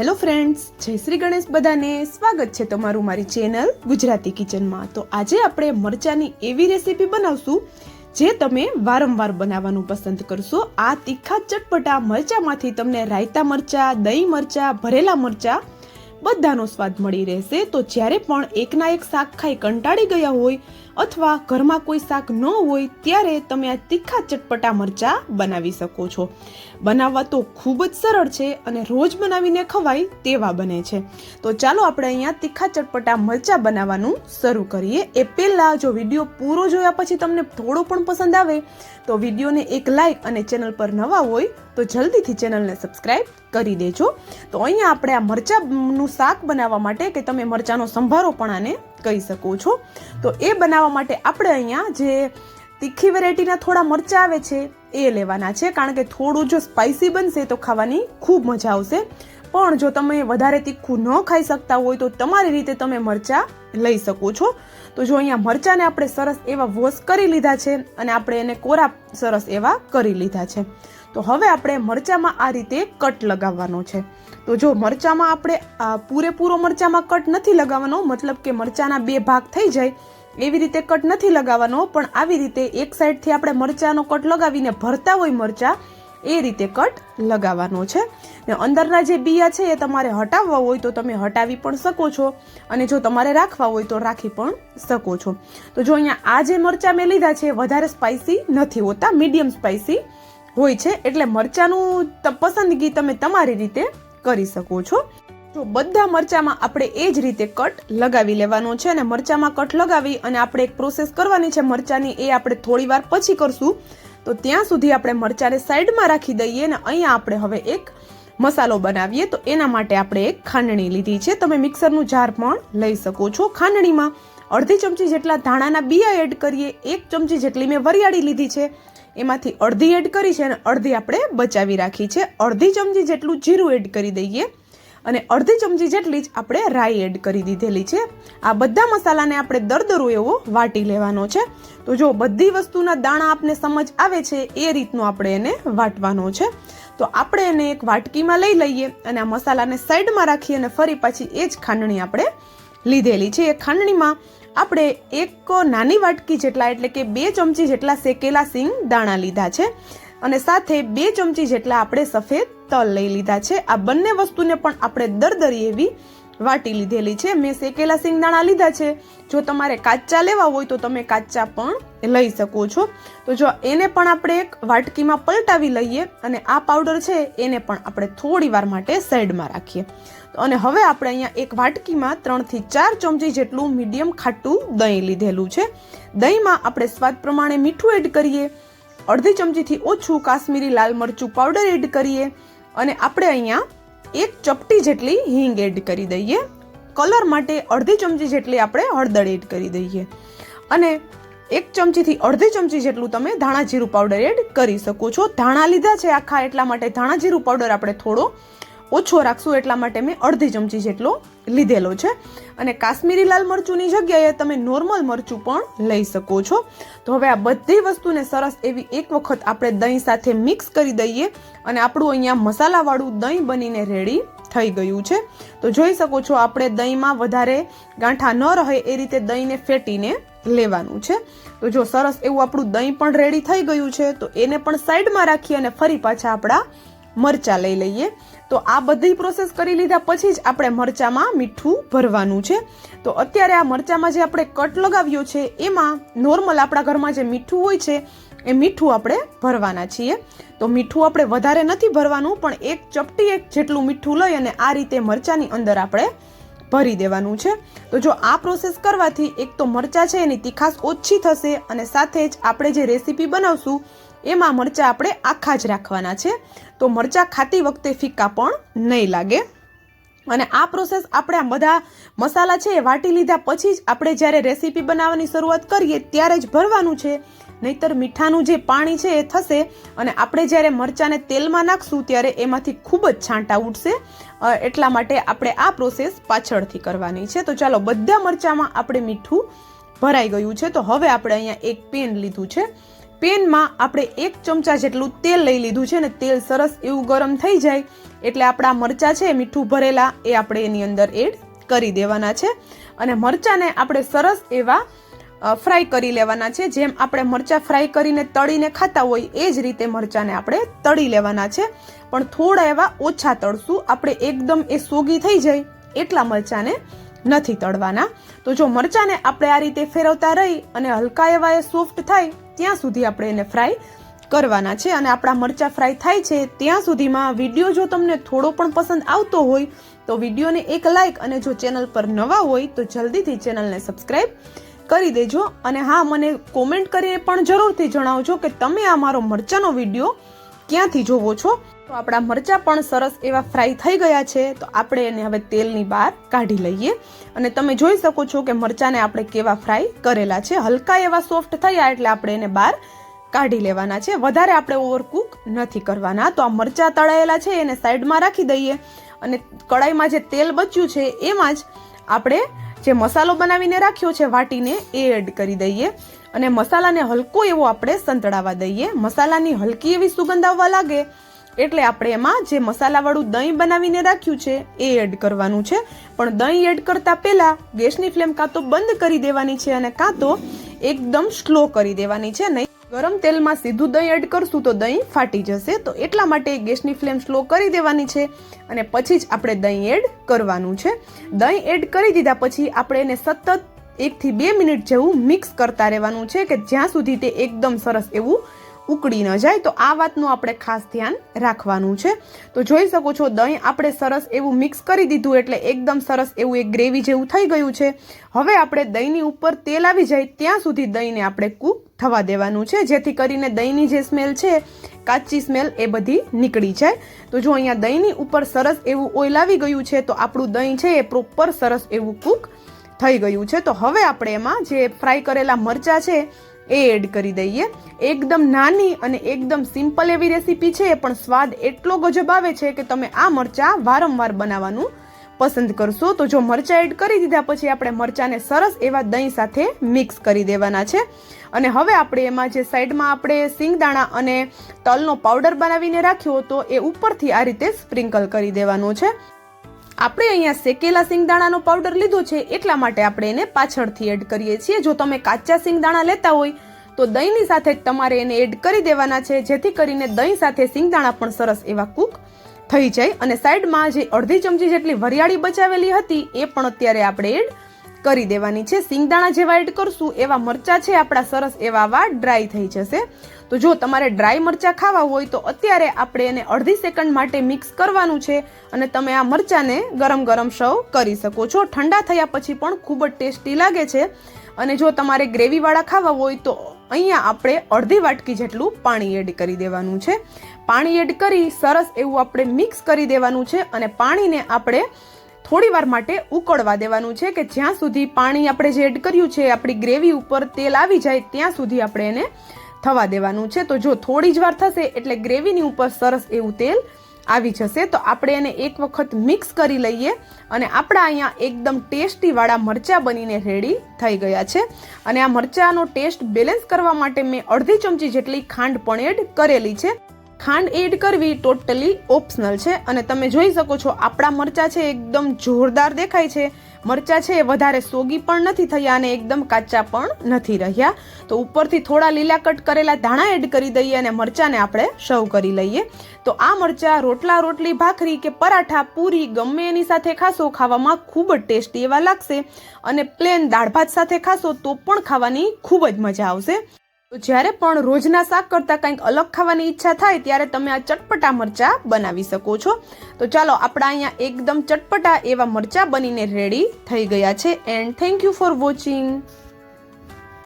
Hello friends, જય શ્રી ગણેશ. બધાને સ્વાગત છે તમારું મારી ચેનલ ગુજરાતી કિચનમાં. તો આજે આપણે મરચાની એવી રેસીપી બનાવશું જે તમે વારંવાર બનાવવાનું પસંદ કરશો. આ તીખા ચટપટા મરચામાંથી તમને રાયતા મરચા, દહીં મરચા, ભરેલા મરચા બધાનો સ્વાદ મળી રહેશે. તો જ્યારે પણ એકના એક શાક ખાઈ કંટાળી ગયા હોય અથવા ઘરમાં કોઈ શાક ન હોય ત્યારે તમે આ તીખા ચટપટા મરચા બનાવી શકો છો. બનાવવા તો ખૂબ જ સરળ છે અને રોજ બનાવીને ખવાય તેવા બને છે. તો ચાલો આપણે અહીંયા તીખા ચટપટા મરચા બનાવવાનું શરૂ કરીએ. એ પહેલાં જો વિડીયો પૂરો જોયા પછી તમને થોડો પણ પસંદ આવે તો વિડીયોને એક લાઈક અને ચેનલ પર નવા હોય તો જલ્દીથી ચેનલને સબસ્ક્રાઈબ કરી દેજો. તો અહીંયા આપણે આ મરચાનું શાક બનાવવા માટે કે તમે મરચાનો સંભારો પણ આને કહી શકો છો. તો એ બનાવવા માટે આપણે અહીંયા જે તીખી વેરાયટીના થોડા મરચાં આવે છે એ લેવાના છે, કારણ કે થોડું જો સ્પાઇસી બનશે તો ખાવાની ખૂબ મજા આવશે. પણ જો તમે વધારે તીખું ન ખાઈ શકતા હોય તો તમારી રીતે તમે મરચાં લઈ શકો છો. તો જો અહીંયા મરચાંને આપણે સરસ એવા વોશ કરી લીધા છે અને આપણે એને કોરા સરસ એવા કરી લીધા છે. તો હવે આપણે મરચાંમાં આ રીતે કટ લગાવવાનો છે. તો જો મરચાંમાં આપણે પૂરેપૂરો મરચાંમાં કટ નથી લગાવવાનો, મતલબ કે મરચાંના બે ભાગ થઈ જાય એવી રીતે કટ નથી લગાવવાનો, પણ આવી રીતે એક સાઈડથી આપણે મરચાંનો કટ લગાવીને ભરતા હોય મરચાં એ રીતે કટ લગાવવાનો છે. અંદરના જે બિયા છે એ તમારે હટાવવા હોય તો તમે હટાવી પણ શકો છો અને જો તમારે રાખવા હોય તો રાખી પણ શકો છો. તો જો અહીંયા આ જે મરચાં મેં લીધા છે વધારે સ્પાઇસી નથી હોતા, મીડિયમ સ્પાઇસી હોય છે, એટલે મરચાંનું પસંદગી તમે તમારી રીતે કરી શકો છો. તો બધા મરચામાં આપણે એ જ રીતે કટ લગાવી લેવાનો છે અને મરચામાં કટ લગાવી અને આપણે એક પ્રોસેસ કરવાની છે મરચાની, એ આપણે થોડી વાર પછી કરશું. તો ત્યાં સુધી આપણે મરચાને સાઈડમાં રાખી દઈએ અને અહીંયા આપણે હવે એક મસાલો બનાવીએ. તો એના માટે આપણે એક ખાંડણી લીધી છે, તમે મિક્સરનું જાર પણ લઈ શકો છો. ખાંડણીમાં અડધી ચમચી જેટલા ધાણાના બિયા એડ કરીએ, 1 ચમચી જેટલી મેં વરિયાળી લીધી છે એમાંથી અડધી એડ કરી છે અને અડધી આપણે બચાવી રાખી છે. અડધી ચમચી જેટલું જીરું એડ કરી દઈએ અને અડધી ચમચી જેટલી જ આપણે રાઈ એડ કરી દીધેલી છે. આ બધા મસાલાને આપણે દરદરો એવો વાટી લેવાનો છે. તો જો બધી વસ્તુના દાણા આપને સમજ આવે છે એ રીતનું આપણે એને વાટવાનો છે. તો આપણે એને એક વાટકીમાં લઈ લઈએ અને આ મસાલાને સાઈડમાં રાખી અને ફરી પાછી એ જ ખાંડણી આપણે લીધેલી છે. એ ખાંડણીમાં આપણે એક નાની વાટકી જેટલા એટલે કે 2 ચમચી જેટલા શેકેલા સિંગ દાણા લીધા છે અને સાથે 2 ચમચી જેટલા આપણે સફેદ તલ લઈ લીધા છે. આ બંને વસ્તુને પણ આપણે દરદરી એવી વાટી લીધેલી છે. મેં શેકેલા સિંગદાણા લીધા છે, જો તમારે કાચા લેવા હોય તો તમે કાચા પણ લઈ શકો છો. તો જો એને પણ આપણે એક વાટકીમાં પલટાવી લઈએ અને આ પાવડર છે એને પણ આપણે થોડી વાર માટે સાઈડમાં રાખીએ. અને હવે આપણે અહીંયા એક વાટકીમાં 3 થી 4 ચમચી જેટલું મીડિયમ ખાટું દહીં લીધેલું છે. દહીંમાં આપણે સ્વાદ પ્રમાણે મીઠું એડ કરીએ, અડધી ચમચીથી ઓછું કાશ્મીરી લાલ મરચું પાવડર એડ કરીએ અને આપણે અહીંયા 1 ચપટી જેટલી હિંગ એડ કરી દઈએ. કલર માટે અડધી ચમચી જેટલી આપણે હળદર એડ કરી દઈએ અને 1 ચમચીથી અડધી ચમચી જેટલું તમે ધાણા જીરું પાવડર એડ કરી શકો છો. ધાણા લીધા છે આખા એટલા માટે ધાણા જીરું પાવડર આપણે થોડો ઓછો રાખશું, એટલા માટે મેં અડધી ચમચી જેટલો લીધેલો છે. અને કાશ્મીરી લાલ મરચુંની જગ્યાએ તમે નોર્મલ મરચું પણ લઈ શકો છો. તો હવે આ બધી વસ્તુને સરસ એવી એક વખત આપણે દહીં સાથે મિક્સ કરી દઈએ અને આપણું અહીંયા મસાલાવાળું દહીં બનીને રેડી થઈ ગયું છે. તો જોઈ શકો છો આપણે દહીંમાં વધારે ગાંઠા ન રહે એ રીતે દહીંને ફેટીને લેવાનું છે. તો જો સરસ એવું આપણું દહીં પણ રેડી થઈ ગયું છે. તો એને પણ સાઈડમાં રાખી અને ફરી પાછા આપણા મરચાં લઈ લઈએ. તો આ બધી પ્રોસેસ કરી લીધા પછી જ આપણે મરચામાં મીઠું ભરવાનું છે. તો અત્યારે આ મરચામાં જે આપણે કટ લગાવ્યો છે એમાં નોર્મલ આપણા ઘરમાં જે મીઠું હોય છે એ મીઠું આપણે ભરવાના છીએ. તો મીઠું આપણે વધારે નથી ભરવાનું, પણ 1 ચપટી જેટલું મીઠું લઈ અને આ રીતે મરચાની અંદર આપણે ભરી દેવાનું છે. તો જો આ પ્રોસેસ કરવાથી એક તો મરચાં છે એની તીખાશ ઓછી થશે અને સાથે જ આપણે જે રેસીપી બનાવશું એમાં મરચાં આપણે આખા જ રાખવાના છે. તો મરચાં ખાતી વખતે ફીકા પણ નહીં લાગે. અને આ પ્રોસેસ આપણે આ બધા મસાલા છે એ વાટી લીધા પછી જ આપણે જ્યારે રેસીપી બનાવવાની શરૂઆત કરીએ ત્યારે જ ભરવાનું છે, નહીતર મીઠાનું જે પાણી છે એ થશે અને આપણે જ્યારે મરચાંને તેલમાં નાખશું ત્યારે એમાંથી ખૂબ જ છાંટા ઉઠશે. એટલા માટે આપણે આ પ્રોસેસ પાછળથી કરવાની છે. તો ચાલો બધા મરચાંમાં આપણે મીઠું ભરાઈ ગયું છે. તો હવે આપણે અહીંયા એક પેન લીધું છે, પેનમાં આપણે 1 ચમચા જેટલું તેલ લઈ લીધું છે, અને તેલ સરસ એવું ગરમ થઈ જાય એટલે આપણા મરચાં છે મીઠું ભરેલા એ આપણે એની અંદર એડ કરી દેવાના છે. અને મરચાંને આપણે સરસ એવા ફ્રાય કરી લેવાના છે. જેમ આપણે મરચાં ફ્રાય કરીને તળીને ખાતા હોય એ જ રીતે મરચાંને આપણે તળી લેવાના છે, પણ થોડા એવા ઓછા તળશું. આપણે એકદમ એ સોગી થઈ જાય એટલા મરચાંને નથી તળવાના. તો જો મરચાંને આપણે આ રીતે ફેરવતા રહી અને હલકા એવા એ સોફ્ટ થાય ત્યાં સુધી આપણે એને ફ્રાય કરવાના છે. અને આપણા મરચાં ફ્રાય થાય છે ત્યાં સુધીમાં વિડીયો જો તમને થોડો પણ પસંદ આવતો હોય તો વિડીયોને એક લાઈક, અને જો ચેનલ પર નવા હોય તો જલ્દીથી ચેનલને સબસ્ક્રાઈબ કરી દેજો. અને હા, મને કોમેન્ટ કરીને પણ જરૂરથી જણાવજો કે તમે આ મારો મરચાંનો વિડીયો ક્યાંથી જોવો છો. તો આપણા મરચાં પણ સરસ એવા ફ્રાય થઈ ગયા છે, તો આપણે એને હવે તેલની બહાર કાઢી લઈએ. અને તમે જોઈ શકો છો કે મરચાંને આપણે કેવા ફ્રાય કરેલા છે. હલકા એવા સોફ્ટ થયા એટલે આપણે એને બહાર કાઢી લેવાના છે. વધારે આપણે ઓવરકુક નથી કરવાના. તો આ મરચાં તળાયેલા છે એને સાઈડમાં રાખી દઈએ, અને કડાઈમાં જે તેલ બચ્યું છે એમાં જ આપણે જે મસાલો બનાવીને રાખ્યો છે વાટીને એ એડ કરી દઈએ, અને મસાલાને હલકો એવો આપણે સંતળાવા દઈએ. મસાલાની હલકી એવી સુગંધ આવવા લાગે એટલે આપણે એમાં જે મસાલાવાળું દહીં બનાવીને રાખ્યું છે એ એડ કરવાનું છે. પણ દહીં એડ કરતા પહેલા ગેસની ફ્લેમ કાં તો બંધ કરી દેવાની છે અને કાં તો એકદમ સ્લો કરી દેવાની છે. નહીં ગરમ તેલમાં સીધું દહીં એડ કરશું તો દહીં ફાટી જશે. તો એટલા માટે ગેસની ફ્લેમ સ્લો કરી દેવાની છે અને પછી જ આપણે દહીં એડ કરવાનું છે. દહીં એડ કરી દીધા પછી આપણે એને સતત 1 થી 2 મિનિટ જેવું મિક્સ કરતા રહેવાનું છે કે જ્યાં સુધી તે એકદમ સરસ એવું ઉકળી ન જાય. તો આ વાતનું આપણે ખાસ ધ્યાન રાખવાનું છે. તો જોઈ શકો છો દહીં આપણે સરસ એવું મિક્સ કરી દીધું એટલે એકદમ સરસ એવું એક ગ્રેવી જેવું થઈ ગયું છે. હવે આપણે દહીંની ઉપર તેલ આવી જાય ત્યાં સુધી દહીંને આપણે કૂક થવા દેવાનું છે, જેથી કરીને દહીંની જે સ્મેલ છે, કાચી સ્મેલ એ બધી નીકળી જાય. તો જો અહીંયા દહીંની ઉપર સરસ એવું ઓઇલ આવી ગયું છે, તો આપણું દહીં છે એ પ્રોપર સરસ એવું કૂક થઈ ગયું છે. તો હવે આપણે એમાં જે ફ્રાય કરેલા મરચાં છે એ એડ કરી દઈએ. એકદમ નાની અને એકદમ સિમ્પલ એવી રેસીપી છે, પણ સ્વાદ એટલો ગજબ આવે છે કે તમે આ મરચાં વારંવાર બનાવવાનું પસંદ કરશો. તો જો મરચાં એડ કરી દીધા પછી આપણે મરચાંને સરસ એવા દહીં સાથે મિક્સ કરી દેવાના છે. અને હવે આપણે એમાં જે સાઈડમાં આપણે સિંગદાણા અને તલનો પાવડર બનાવીને રાખ્યો હતો એ ઉપરથી આ રીતે સ્પ્રિંકલ કરી દેવાનો છે. આપણે અહીંયા શેકેલા સિંગદાણાનો પાવડર લીધો છે એટલા માટે આપણે એને પાછળથી એડ કરીએ છીએ. જો તમે કાચા સિંગદાણા લેતા હોય તો દહીંની સાથે જ તમારે એને એડ કરી દેવાના છે, જેથી કરીને દહીં સાથે સિંગદાણા પણ સરસ એવા કૂક થઈ જાય. અને સાઈડમાં જે અડધી ચમચી જેટલી વરિયાળી બચાવેલી હતી એ પણ અત્યારે આપણે એડ કરી દેવાની છે. સિંગદાણા જેવા એડ કરશું એવા મરચાં છે આપણા સરસ એવા ડ્રાય થઈ જશે. તો જો તમારે ડ્રાય મરચાં ખાવા હોય તો અત્યારે આપણે એને અડધી સેકન્ડ માટે મિક્સ કરવાનું છે, અને તમે આ મરચાંને ગરમ ગરમ સર્વ કરી શકો છો. ઠંડા થયા પછી પણ ખૂબ જ ટેસ્ટી લાગે છે. અને જો તમારે ગ્રેવીવાળા ખાવા હોય તો અહીંયા આપણે અડધી વાટકી જેટલું પાણી એડ કરી દેવાનું છે. પાણી એડ કરી સરસ એવું આપણે મિક્સ કરી દેવાનું છે, અને પાણીને આપણે થોડી વાર માટે ઉકળવા દેવાનું છે કે જ્યાં સુધી પાણી આપણે જે એડ કર્યું છે આપણી ગ્રેવી ઉપર તેલ આવી જાય ત્યાં સુધી આપણે એને થવા દેવાનું છે. તો જો થોડી જ વાર થશે એટલે ગ્રેવીની ઉપર સરસ એવું તેલ આવી જશે. તો આપણે એને એક વખત મિક્સ કરી લઈએ, અને આપણા અહીંયા એકદમ ટેસ્ટી વાળા મરચાં બનીને રેડી થઈ ગયા છે. અને આ મરચાંનો ટેસ્ટ બેલેન્સ કરવા માટે મેં અડધી ચમચી જેટલી ખાંડ પણ એડ કરેલી છે. ખાંડ એડ કરવી ટોટલી ઓપ્શનલ છે. અને તમે જોઈ શકો છો આપણા મરચાં છે એકદમ જોરદાર દેખાય છે. મરચાં છે વધારે સોગી પણ નથી થયા અને એકદમ કાચા પણ નથી રહ્યા. તો ઉપરથી થોડા લીલા કટ કરેલા ધાણા એડ કરી દઈએ અને મરચાંને આપણે સર્વ કરી લઈએ. તો આ મરચાં રોટલા, રોટલી, ભાખરી કે પરાઠા, પૂરી ગમે એની સાથે ખાશો ખાવામાં ખૂબ જ ટેસ્ટી એવા લાગશે. અને પ્લેન દાળ ભાત સાથે ખાશો તો પણ ખાવાની ખૂબ જ મજા આવશે. તો જ્યારે પણ રોજના શાક કરતાં કંઈક અલગ ખાવાની ઈચ્છા થાય ત્યારે તમે આ ચટપટા મરચાં બનાવી શકો છો. તો ચાલો આપણા અહીંયા એકદમ ચટપટા એવા મરચાં બનીને રેડી થઈ ગયા છે. And thank you for watching.